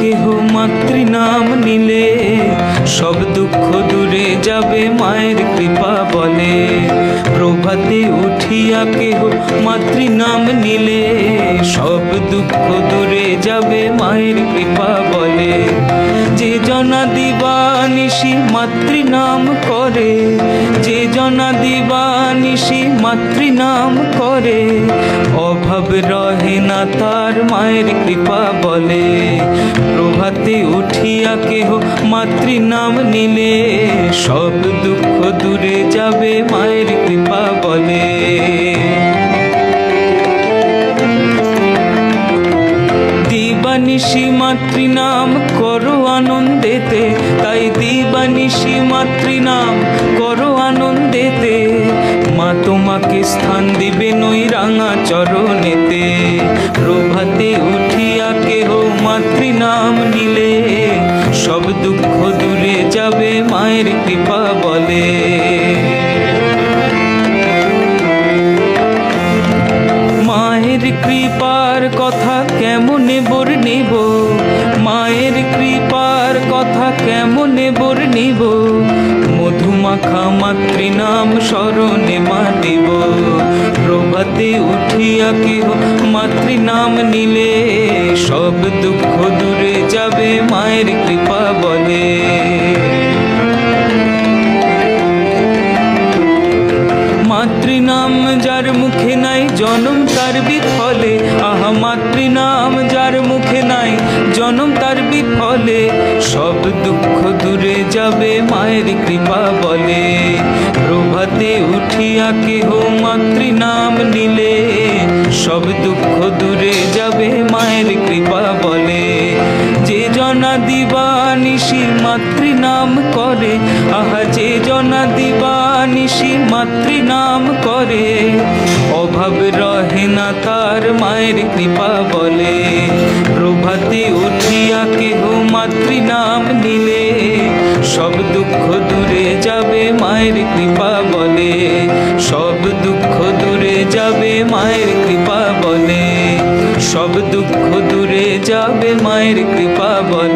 কেহ মাতৃনাম নিলে সব দুঃখ দূরে যাবে মায়ের কৃপা বলে। প্রভাতে উঠিয়া কেহ মাতৃনাম নিলে সব দুঃখ দূরে যাবে মায়ের কৃপা বলে। যে জনা দিবানিশি মাতৃনাম করে, যে জনা দিবানিশি মাতৃনাম করে, অভাব রহে না তার মায়ের কৃপা বলে। প্রভাতে উঠিয়া কেহ মাতৃনাম নিলে সব দুঃখ দূরে যাবে মায়ের কৃপা বলে। দিবানিশি মাতৃনাম করো আনন্দেতে, তাই দিবানিশি মাতৃনাম করো আনন্দেতে। মা তোমাকে স্থান দিবেন ওই রাঙা চরণেতে। প্রভাতে উঠিয়া কেহ মাতৃনাম নিলে সব দুঃখ দূরে যাবে মায়ের কৃপা বলে। মায়ের কৃপার কথা কেমনে বর্ণিব, মায়ের কৃপার কথা কেমনে বর্ণিব। মধুমাখা মাতৃনাম স্মরণে মা দিব। প্রভাতে উঠিয়া কেহ মাতৃনাম নিলে সব দুঃখ দূরে যাবে মায়ের কৃপা বলে। মাতৃনাম যার মুখে নাই জনম তার বিফলে। আহা মাতৃনাম যার মুখে নাই জনম তার বিফলে। সব দুঃখ দূরে যাবে মায়ের কৃপা বলে। প্রভাতে উঠিয়া কেহ মাতৃনাম নিলে সব দুঃখ দূরে যাবে মায়ের কৃপা বলে। যে জনা দিবানিশি মাতৃনাম করে, আহা যে জনা দিবানিশি মাতৃনাম করে, অভাব রহে না তার মায়ের কৃপা বলে। প্রভাতে উঠিয়া কেহ মাতৃনাম নিলে সব দুঃখ দূরে যাবে মায়ের কৃপা বলে। সব দুঃখ দূরে যাবে মায়ের কৃপা বলে। সব দুঃখ দূরে যাবে মায়ের কৃপা বলে।